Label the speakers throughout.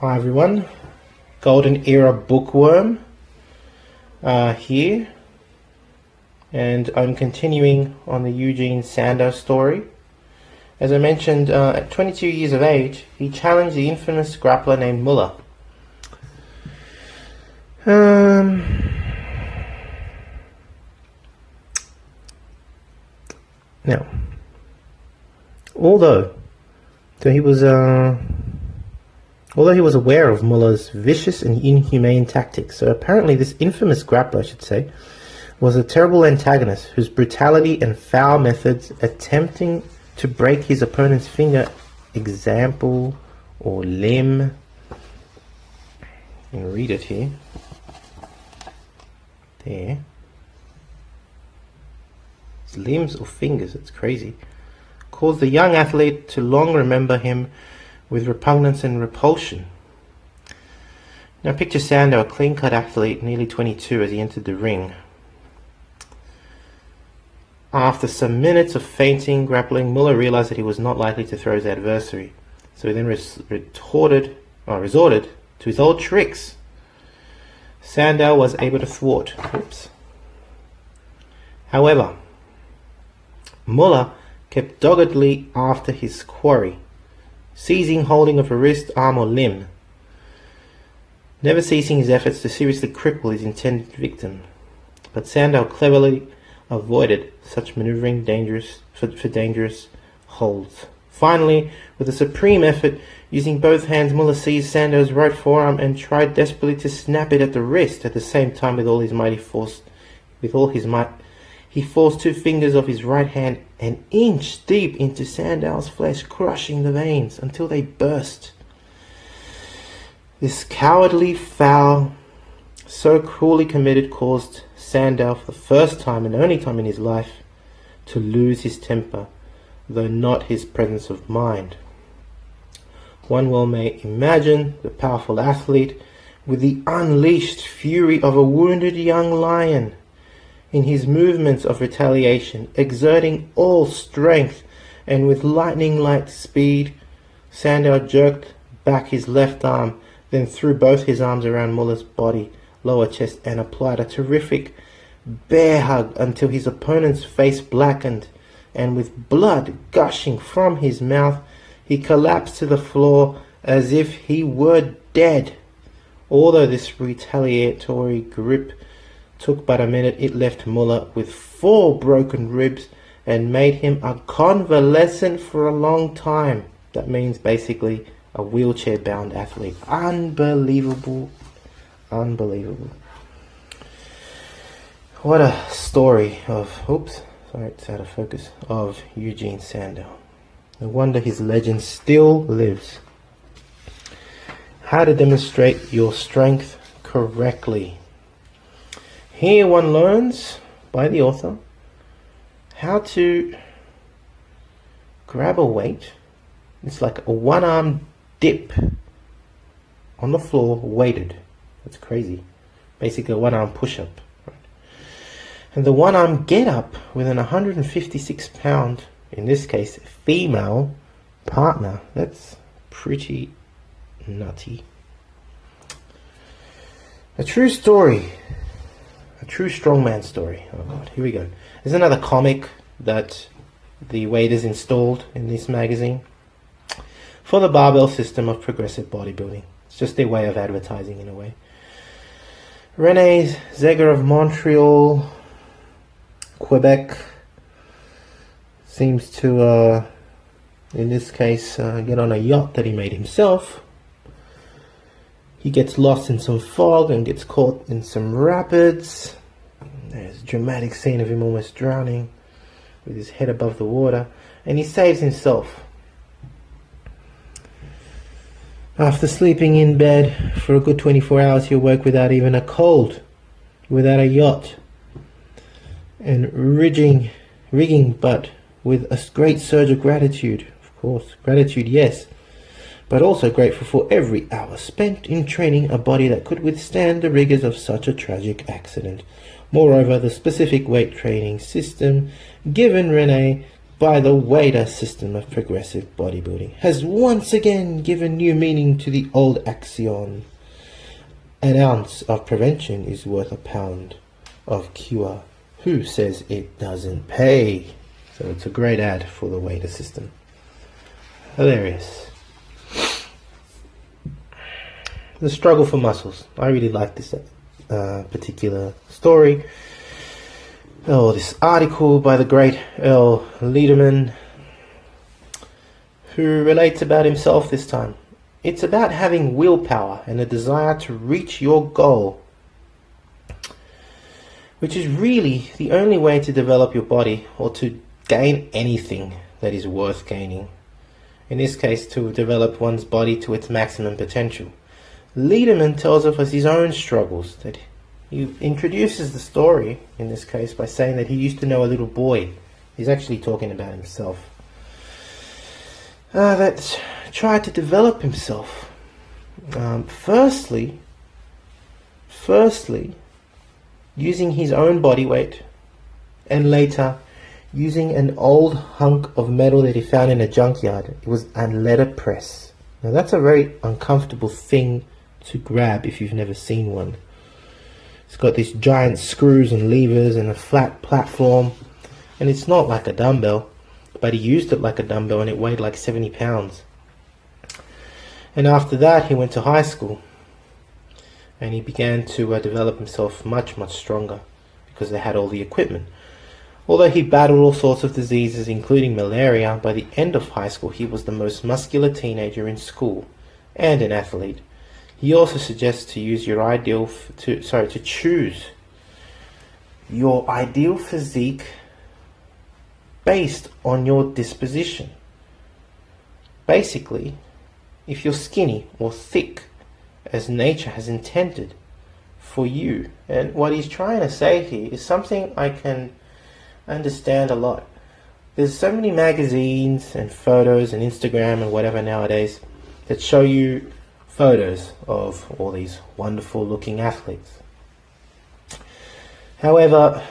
Speaker 1: Hi everyone, Golden Era Bookworm here, and I'm continuing on the Eugene Sandow story. As I mentioned, at 22 years of age, he challenged the infamous grappler named Muller. Now, although he was aware of Muller's vicious and inhumane tactics, so apparently this infamous grappler, I should say, was a terrible antagonist whose brutality and foul methods attempting to break his opponent's finger, example, or limb. You can read it here. There. It's limbs or fingers, it's crazy. Caused the young athlete to long remember him with repugnance and repulsion. Now picture Sandow, a clean-cut athlete, nearly 22, as he entered the ring. After some minutes of feinting, grappling, Muller realized that he was not likely to throw his adversary, so he then resorted to his old tricks. Sandow was able to thwart. However, Muller kept doggedly after his quarry, seizing holding of a wrist, arm or limb, never ceasing his efforts to seriously cripple his intended victim. But Sandow cleverly avoided such maneuvering for dangerous holds. Finally, with a supreme effort, using both hands, Muller seized Sandow's right forearm and tried desperately to snap it at the wrist. At the same time, with all his might, he forced two fingers of his right hand an inch deep into Sandow's flesh, crushing the veins until they burst. This cowardly foul, so cruelly committed, caused Sandow, for the first time and only time in his life, to lose his temper, though not his presence of mind. One well may imagine the powerful athlete with the unleashed fury of a wounded young lion. In his movements of retaliation, exerting all strength and with lightning-like speed, Sandow jerked back his left arm, then threw both his arms around Muller's body, lower chest, and applied a terrific bear hug until his opponent's face blackened, and with blood gushing from his mouth, he collapsed to the floor as if he were dead. Although this retaliatory grip took but a minute, it left Muller with 4 broken ribs and made him a convalescent for a long time. That means basically a wheelchair-bound athlete. Unbelievable. Unbelievable. What a story of, it's out of focus, of Eugene Sandow. No wonder his legend still lives. How to demonstrate your strength correctly. Here one learns, by the author, how to grab a weight. It's like a one-arm dip on the floor, weighted. That's crazy. Basically a one-arm push-up. Right? And the one-arm get-up with an 156-pound, in this case, female partner. That's pretty nutty. A true story. A true strongman story. Oh God, here we go. There's another comic that the Weiders installed in this magazine for the barbell system of progressive bodybuilding. It's just their way of advertising in a way. René Zeger of Montreal, Quebec, seems to, in this case, get on a yacht that he made himself. He gets lost in some fog and gets caught in some rapids. There's a dramatic scene of him almost drowning with his head above the water, and he saves himself. After sleeping in bed for a good 24 hours, he awoke without even a cold, without a yacht, and rigging, but with a great surge of gratitude. Of course, gratitude, yes, but also grateful for every hour spent in training a body that could withstand the rigors of such a tragic accident. Moreover, the specific weight training system given René by the Weider system of progressive bodybuilding has once again given new meaning to the old axiom: an ounce of prevention is worth a pound of cure. Who says it doesn't pay? So it's a great ad for the Weider system. Hilarious. The struggle for muscles. I really like this particular story. Oh, this article by the great Earl Liederman, who relates about himself this time. It's about having willpower and a desire to reach your goal, which is really the only way to develop your body or to gain anything that is worth gaining. In this case, to develop one's body to its maximum potential. Liederman tells of us his own struggles. That he introduces the story, in this case, by saying that he used to know a little boy. He's actually talking about himself. That tried to develop himself. Firstly, using his own body weight, and later using an old hunk of metal that he found in a junkyard. It was a letter press. Now that's a very uncomfortable thing to grab if you've never seen one. It's got these giant screws and levers and a flat platform, and it's not like a dumbbell, but he used it like a dumbbell and it weighed like 70 pounds. And after that he went to high school and he began to develop himself much stronger because they had all the equipment. Although he battled all sorts of diseases including malaria, by the end of high school he was the most muscular teenager in school and an athlete. He also suggests to use your to choose your ideal physique based on your disposition. Basically, if you're skinny or thick as nature has intended for you. And what he's trying to say here is something I can understand a lot. There's so many magazines and photos and Instagram and whatever nowadays that show you photos of all these wonderful looking athletes. However,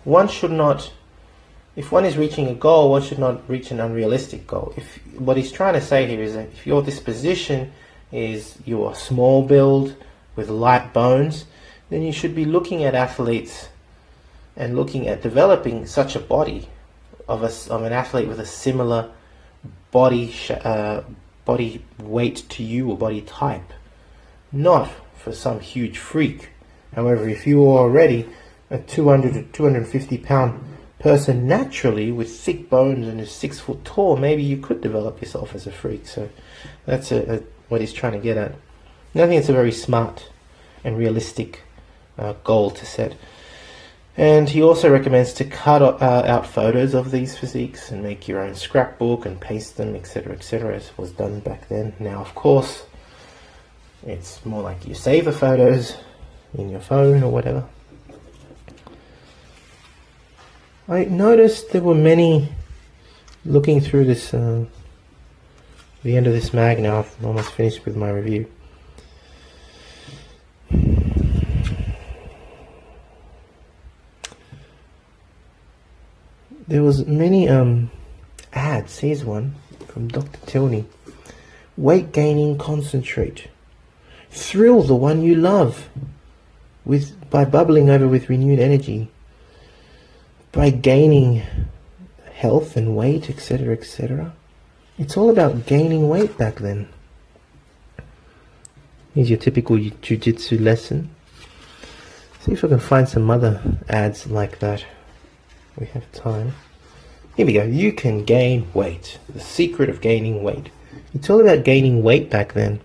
Speaker 1: one should not, if one is reaching a goal, one should not reach an unrealistic goal. If what he's trying to say here is that if your disposition is you are small build with light bones, then you should be looking at athletes and looking at developing such a body of an athlete with a similar body weight to you or body type, not for some huge freak. However, if you are already a 200 to 250 pound person naturally with thick bones and is 6 foot tall, maybe you could develop yourself as a freak. So that's what he's trying to get at. And I think it's a very smart and realistic goal to set. And he also recommends to cut out photos of these physiques and make your own scrapbook and paste them, etc., etc., as was done back then. Now, of course, it's more like you save the photos in your phone or whatever. I noticed there were many, looking through this, the end of this mag now, I'm almost finished with my review. There was many ads. Here's one from Dr. Tilney. Weight gaining concentrate. Thrill the one you love by bubbling over with renewed energy. By gaining health and weight, etc., etc. It's all about gaining weight back then. Here's your typical jiu-jitsu lesson. See if I can find some other ads like that. We have time. Here we go. You can gain weight. The secret of gaining weight. It's all about gaining weight back then.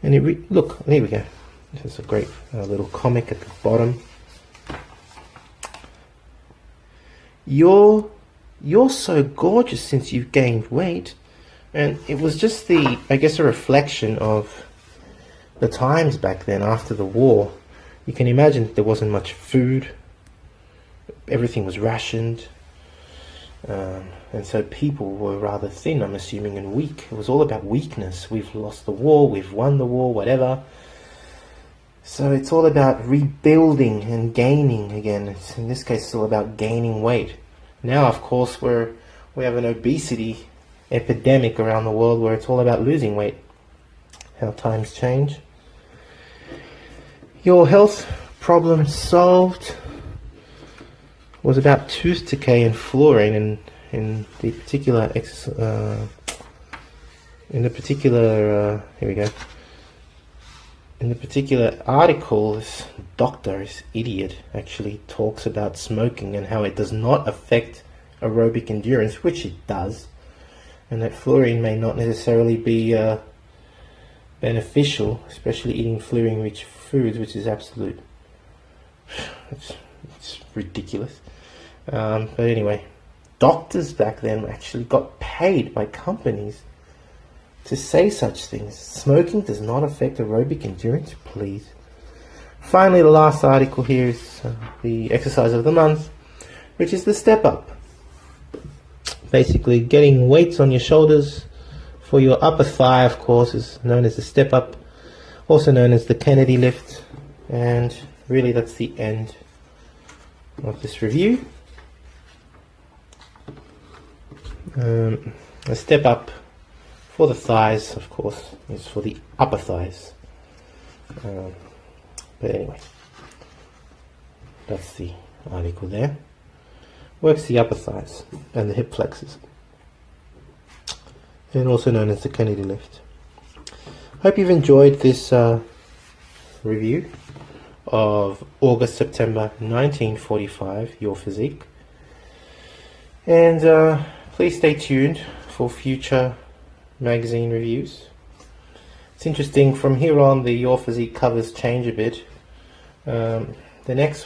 Speaker 1: And look, there we go. This is a great little comic at the bottom. You're so gorgeous since you've gained weight. And it was just I guess a reflection of the times back then after the war. You can imagine there wasn't much food. Everything was rationed, and so people were rather thin, I'm assuming, and weak. It was all about weakness. We've lost the war, we've won the war, whatever. So it's all about rebuilding and gaining again. In this case, it's all about gaining weight. Now, of course, we're We have an obesity epidemic around the world where it's all about losing weight. How times change. Your health problem solved was about tooth decay and fluorine in the particular here we go. In the particular article, this doctor, this idiot, actually talks about smoking and how it does not affect aerobic endurance, which it does, and that fluorine may not necessarily be beneficial, especially eating fluorine-rich foods, which is absolute. It's ridiculous. But anyway, doctors back then actually got paid by companies to say such things. Smoking does not affect aerobic endurance, please. Finally, the last article here is the exercise of the month, which is the step up. Basically, getting weights on your shoulders for your upper thigh, of course, is known as the step up, also known as the Kennedy lift. And really, that's the end of this review. A step up for the thighs, of course, is for the upper thighs. But anyway, that's the article there. Works the upper thighs and the hip flexors, and also known as the Kennedy lift. Hope you've enjoyed this review of August-September 1945, Your Physique. And please stay tuned for future magazine reviews. It's interesting, from here on the Your Physique covers change a bit. The next